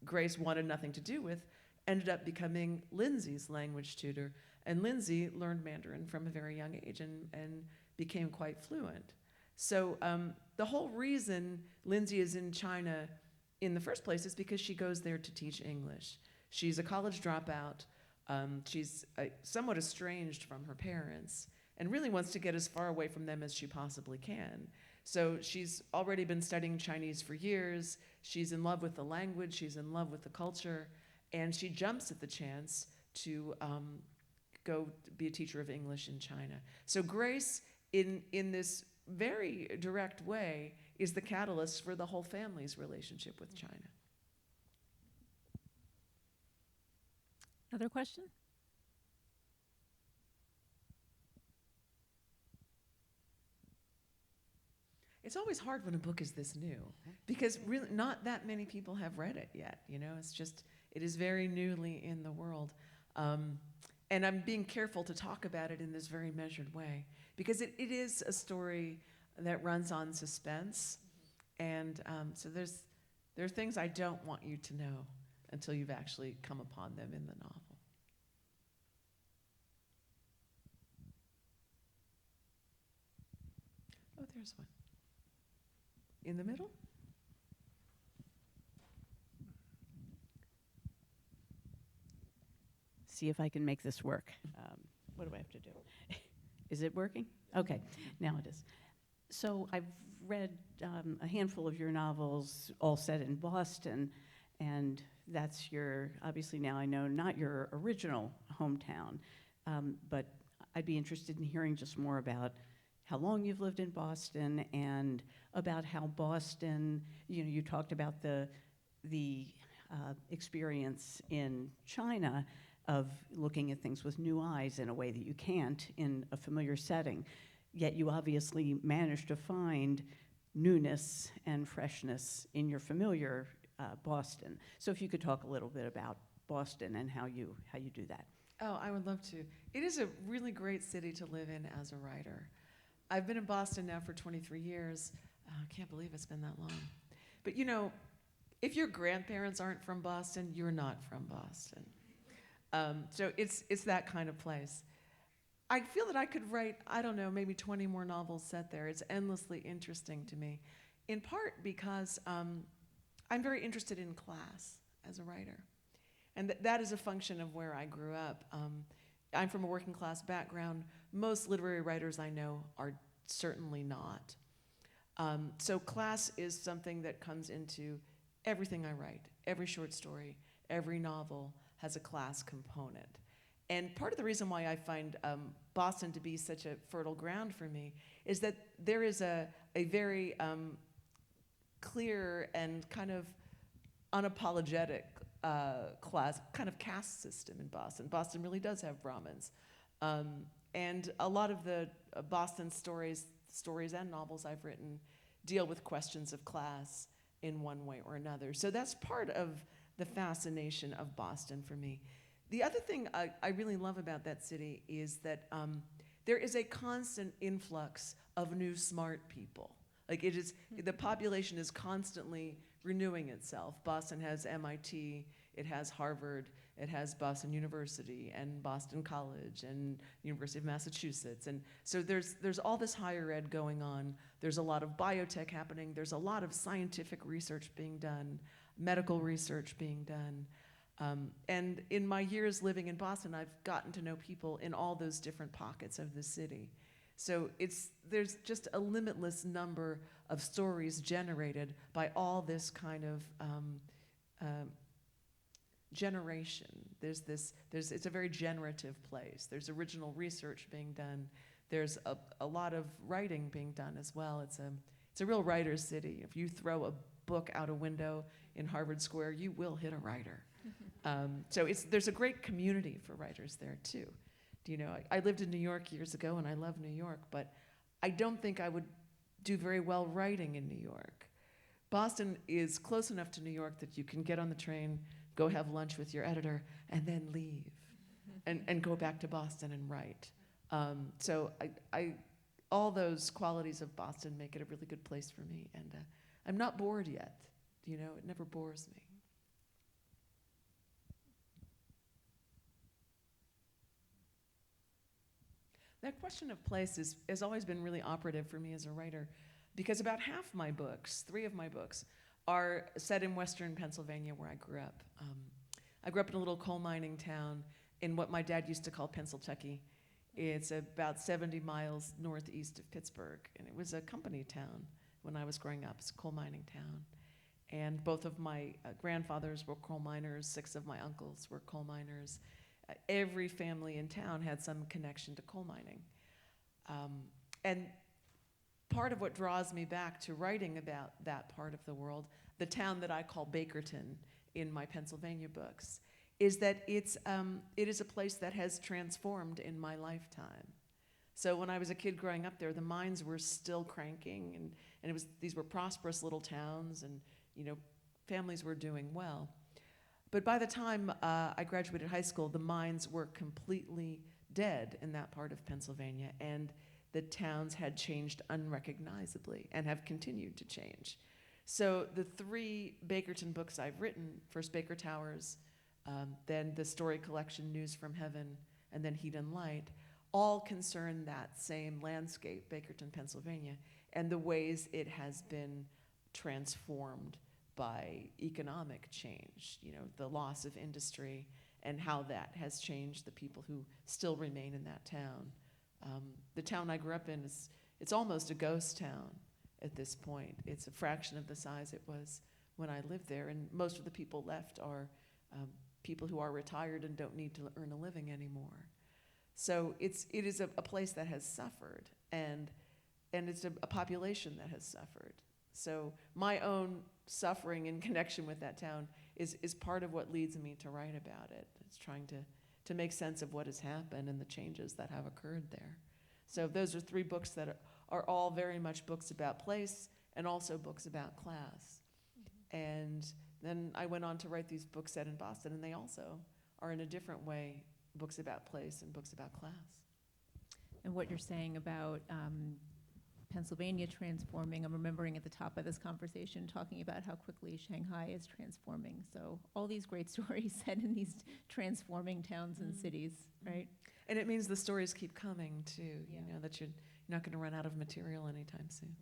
Grace wanted nothing to do with ended up becoming Lindsey's language tutor. And Lindsey learned Mandarin from a very young age and became quite fluent. So the whole reason Lindsey is in China in the first place is because she goes there to teach English. She's a college dropout. She's somewhat estranged from her parents and really wants to get as far away from them as she possibly can. So she's already been studying Chinese for years. She's in love with the language. She's in love with the culture. And she jumps at the chance to go be a teacher of English in China. So Grace, in this very direct way, is the catalyst for the whole family's relationship with China. Another question? It's always hard when a book is this new because really not that many people have read it yet. It is very newly in the world. And I'm being careful to talk about it in this very measured way because it is a story that runs on suspense. And so there are things I don't want you to know until you've actually come upon them in the novel. Oh, there's one. In the middle? See if I can make this work. What do I have to do? Is it working? Okay, now it is. So I've read a handful of your novels, all set in Boston, and that's obviously now I know, not your original hometown, but I'd be interested in hearing just more about how long you've lived in Boston and about how Boston, you talked about the experience in China of looking at things with new eyes in a way that you can't in a familiar setting. Yet you obviously managed to find newness and freshness in your familiar Boston. So if you could talk a little bit about Boston and how you do that. Oh, I would love to. It is a really great city to live in as a writer. I've been in Boston now for 23 years. I can't believe it's been that long. But if your grandparents aren't from Boston, you're not from Boston. So it's that kind of place. I feel that I could write, I don't know, maybe 20 more novels set there. It's endlessly interesting to me, in part because I'm very interested in class as a writer. And that is a function of where I grew up. I'm from a working class background. Most literary writers I know are certainly not. So class is something that comes into everything I write, every short story, every novel has a class component. And part of the reason why I find Boston to be such a fertile ground for me is that there is a very clear and kind of unapologetic class, kind of caste system in Boston. Boston really does have Brahmins. And a lot of the Boston stories and novels I've written deal with questions of class in one way or another. So that's part of the fascination of Boston for me. The other thing I really love about that city is that there is a constant influx of new smart people. Like it is, the population is constantly renewing itself. Boston has MIT, it has Harvard, it has Boston University and Boston College and University of Massachusetts. And so there's all this higher ed going on. There's a lot of biotech happening. There's a lot of scientific research being done, medical research being done. And in my years living in Boston, I've gotten to know people in all those different pockets of the city. So there's just a limitless number of stories generated by all this kind of generation. It's a very generative place. There's original research being done. There's a lot of writing being done as well. It's a real writer's city. If you throw a book out a window in Harvard Square, you will hit a writer. So there's a great community for writers there too. You know, I lived in New York years ago and I love New York, but I don't think I would do very well writing in New York. Boston is close enough to New York that you can get on the train, go have lunch with your editor, and then leave and go back to Boston and write. So all those qualities of Boston make it a really good place for me, and I'm not bored yet. You know, it never bores me. That question of place has always been really operative for me as a writer, because about half my books, 3 of my books, are set in western Pennsylvania where I grew up. I grew up in a little coal mining town in what my dad used to call Pennsyltucky. It's about 70 miles northeast of Pittsburgh, and it was a company town when I was growing up. It's a coal mining town. And both of my grandfathers were coal miners, 6 of my uncles were coal miners. Every family in town had some connection to coal mining. And part of what draws me back to writing about that part of the world, the town that I call Bakerton in my Pennsylvania books, is that it is a place that has transformed in my lifetime. So when I was a kid growing up there, the mines were still cranking, and these were prosperous little towns, and families were doing well. But by the time I graduated high school, the mines were completely dead in that part of Pennsylvania, and the towns had changed unrecognizably and have continued to change. So the 3 Bakerton books I've written, first Baker Towers, then the story collection News from Heaven, and then Heat and Light, all concern that same landscape, Bakerton, Pennsylvania, and the ways it has been transformed by economic change, the loss of industry, and how that has changed the people who still remain in that town. The town I grew up in it's almost a ghost town at this point. It's a fraction of the size it was when I lived there, and most of the people left are people who are retired and don't need to earn a living anymore. So it is a place that has suffered, and it's a population that has suffered. So my own suffering in connection with that town is part of what leads me to write about it. It's trying to make sense of what has happened and the changes that have occurred there. So those are 3 books that are all very much books about place and also books about class. Mm-hmm. And then I went on to write these books set in Boston, and they also are in a different way books about place and books about class. And what you're saying about Pennsylvania transforming, I'm remembering at the top of this conversation talking about how quickly Shanghai is transforming. So all these great stories set in these transforming towns and cities, right? And it means the stories keep coming too, that you're not going to run out of material anytime soon.